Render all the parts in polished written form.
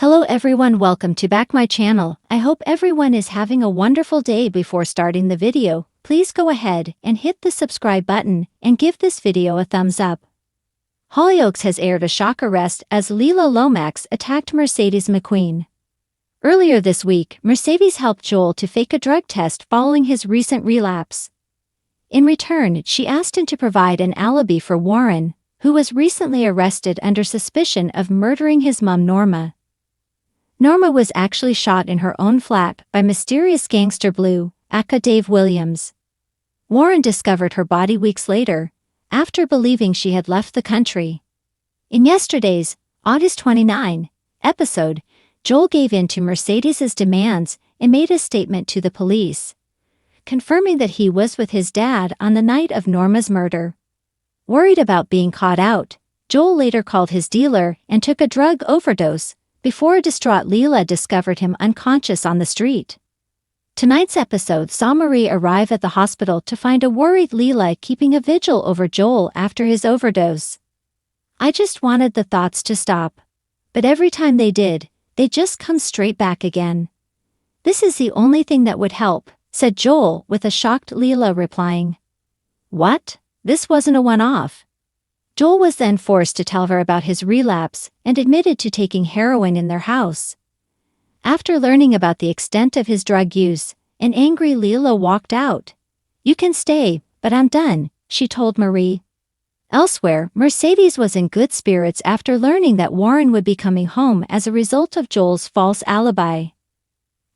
Hello everyone, welcome to back my channel. I hope everyone is having a wonderful day. Before starting the video, please go ahead and hit the subscribe button and give this video a thumbs up. Hollyoaks has aired a shock arrest as Leela Lomax attacked Mercedes McQueen. Earlier this week, Mercedes helped Joel to fake a drug test following his recent relapse. In return, she asked him to provide an alibi for Warren, who was recently arrested under suspicion of murdering his mom Norma. Norma was actually shot in her own flat by mysterious gangster Blue, aka Dave Williams. Warren discovered her body weeks later, after believing she had left the country. In yesterday's, August 29, episode, Joel gave in to Mercedes's demands and made a statement to the police, confirming that he was with his dad on the night of Norma's murder. Worried about being caught out, Joel later called his dealer and took a drug overdose, before a distraught Leela discovered him unconscious on the street. Tonight's episode saw Marie arrive at the hospital to find a worried Leela keeping a vigil over Joel after his overdose. "I just wanted the thoughts to stop. But every time they did, they just come straight back again. This is the only thing that would help," said Joel, with a shocked Leela replying, "What? This wasn't a one-off." Joel was then forced to tell her about his relapse and admitted to taking heroin in their house. After learning about the extent of his drug use, an angry Leela walked out. "You can stay, but I'm done," she told Marie. Elsewhere, Mercedes was in good spirits after learning that Warren would be coming home as a result of Joel's false alibi.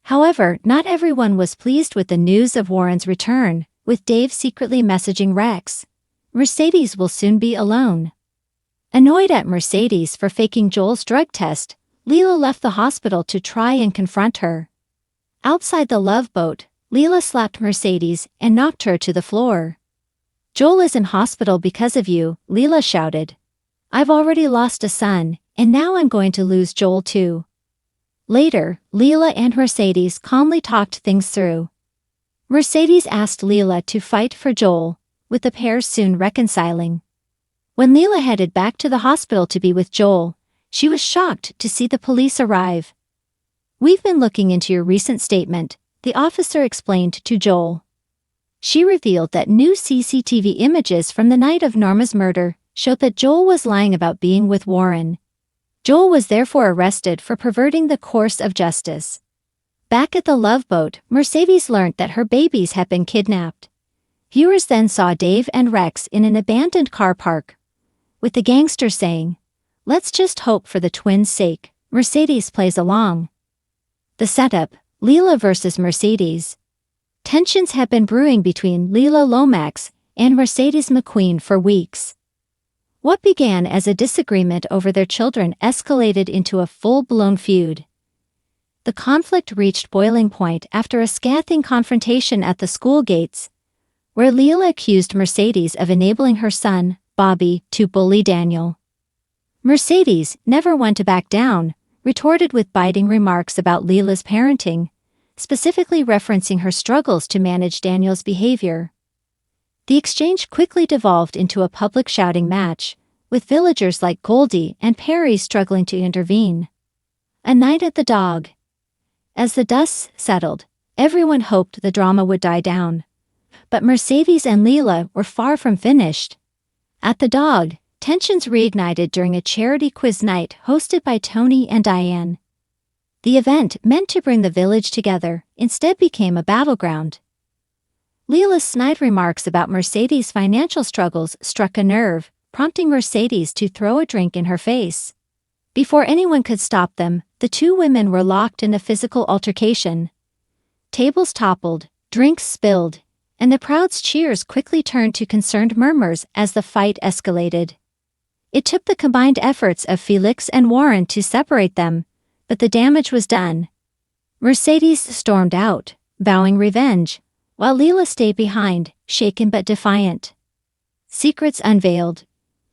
However, not everyone was pleased with the news of Warren's return, with Dave secretly messaging Rex, "Mercedes will soon be alone." Annoyed at Mercedes for faking Joel's drug test, Leela left the hospital to try and confront her. Outside the Love Boat, Leela slapped Mercedes and knocked her to the floor. "Joel is in hospital because of you," Leela shouted. "I've already lost a son, and now I'm going to lose Joel too." Later, Leela and Mercedes calmly talked things through. Mercedes asked Leela to fight for Joel, with the pair soon reconciling. When Leela headed back to the hospital to be with Joel, she was shocked to see the police arrive. "We've been looking into your recent statement," the officer explained to Joel. She revealed that new CCTV images from the night of Norma's murder showed that Joel was lying about being with Warren. Joel was therefore arrested for perverting the course of justice. Back at the Love Boat, Mercedes learned that her babies had been kidnapped. Viewers then saw Dave and Rex in an abandoned car park, with the gangster saying, "Let's just hope for the twins' sake." Mercedes plays along. The setup, Leela versus Mercedes. Tensions have been brewing between Leela Lomax and Mercedes McQueen for weeks. What began as a disagreement over their children escalated into a full-blown feud. The conflict reached boiling point after a scathing confrontation at the school gates, where Leela accused Mercedes of enabling her son, Bobby, to bully Daniel. Mercedes, never one to back down, retorted with biting remarks about Leela's parenting, specifically referencing her struggles to manage Daniel's behavior. The exchange quickly devolved into a public shouting match, with villagers like Goldie and Perry struggling to intervene. A night at the dog. As the dust settled, everyone hoped the drama would die down. But Mercedes and Leela were far from finished. At the dog, tensions reignited during a charity quiz night hosted by Tony and Diane. The event, meant to bring the village together, instead became a battleground. Leela's snide remarks about Mercedes' financial struggles struck a nerve, prompting Mercedes to throw a drink in her face. Before anyone could stop them, the two women were locked in a physical altercation. Tables toppled, drinks spilled, and the crowd's cheers quickly turned to concerned murmurs as the fight escalated. It took the combined efforts of Felix and Warren to separate them, but the damage was done. Mercedes stormed out, vowing revenge, while Leela stayed behind, shaken but defiant. Secrets unveiled.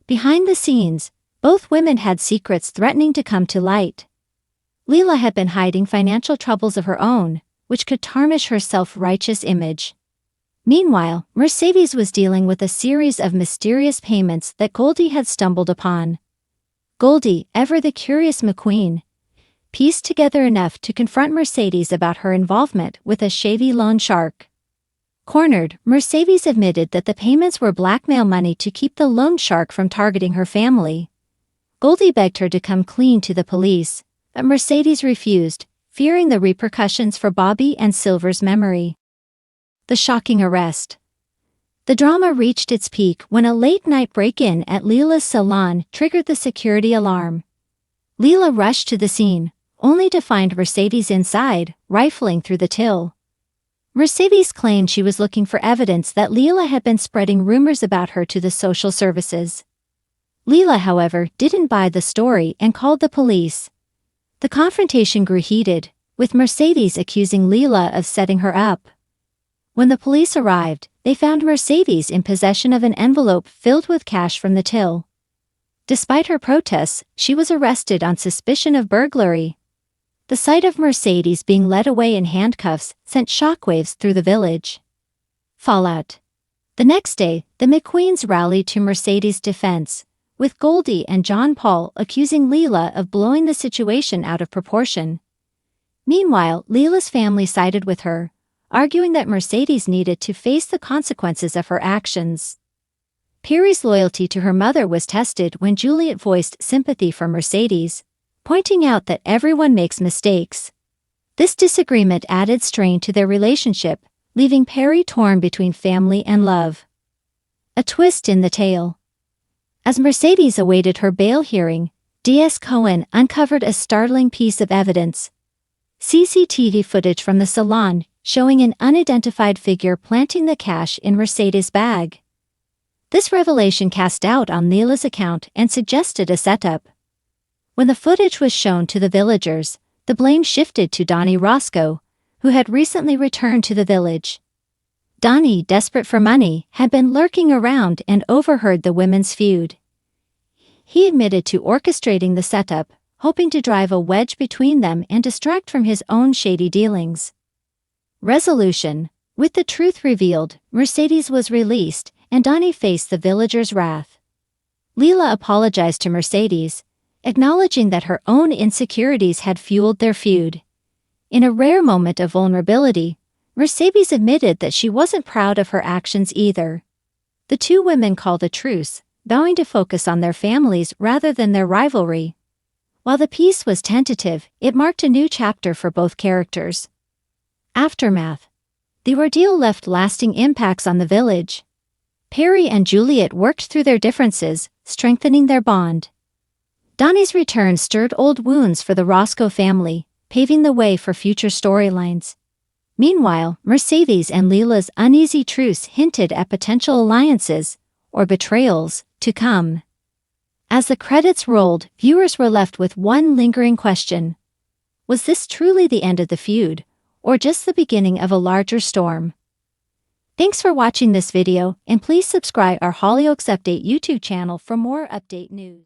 Behind the scenes, both women had secrets threatening to come to light. Leela had been hiding financial troubles of her own, which could tarnish her self-righteous image. Meanwhile, Mercedes was dealing with a series of mysterious payments that Goldie had stumbled upon. Goldie, ever the curious McQueen, pieced together enough to confront Mercedes about her involvement with a shady loan shark. Cornered, Mercedes admitted that the payments were blackmail money to keep the loan shark from targeting her family. Goldie begged her to come clean to the police, but Mercedes refused, fearing the repercussions for Bobby and Silver's memory. The shocking arrest. The drama reached its peak when a late-night break-in at Leela's salon triggered the security alarm. Leela rushed to the scene, only to find Mercedes inside, rifling through the till. Mercedes claimed she was looking for evidence that Leela had been spreading rumors about her to the social services. Leela, however, didn't buy the story and called the police. The confrontation grew heated, with Mercedes accusing Leela of setting her up. When the police arrived, they found Mercedes in possession of an envelope filled with cash from the till. Despite her protests, she was arrested on suspicion of burglary. The sight of Mercedes being led away in handcuffs sent shockwaves through the village. Fallout. The next day, the McQueens rallied to Mercedes' defense, with Goldie and John Paul accusing Leela of blowing the situation out of proportion. Meanwhile, Leela's family sided with her, arguing that Mercedes needed to face the consequences of her actions. Perry's loyalty to her mother was tested when Juliet voiced sympathy for Mercedes, pointing out that everyone makes mistakes. This disagreement added strain to their relationship, leaving Perry torn between family and love. A twist in the tale. As Mercedes awaited her bail hearing, D.S. Cohen uncovered a startling piece of evidence. CCTV footage from the salon showing an unidentified figure planting the cash in Mercedes' bag. This revelation cast doubt on Leela's account and suggested a setup. When the footage was shown to the villagers, the blame shifted to Donnie Roscoe, who had recently returned to the village. Donnie, desperate for money, had been lurking around and overheard the women's feud. He admitted to orchestrating the setup, hoping to drive a wedge between them and distract from his own shady dealings. Resolution. With the truth revealed, Mercedes was released, and Donnie faced the villagers' wrath. Leela apologized to Mercedes, acknowledging that her own insecurities had fueled their feud. In a rare moment of vulnerability, Mercedes admitted that she wasn't proud of her actions either. The two women called a truce, vowing to focus on their families rather than their rivalry. While the peace was tentative, it marked a new chapter for both characters. Aftermath. The ordeal left lasting impacts on the village. Perry and Juliet worked through their differences, strengthening their bond. Donnie's return stirred old wounds for the Roscoe family, paving the way for future storylines. Meanwhile, Mercedes and Leela's uneasy truce hinted at potential alliances, or betrayals, to come. As the credits rolled, viewers were left with one lingering question. Was this truly the end of the feud, or just the beginning of a larger storm? Thanks for watching this video, and please subscribe our Hollyoaks Update YouTube channel for more update news.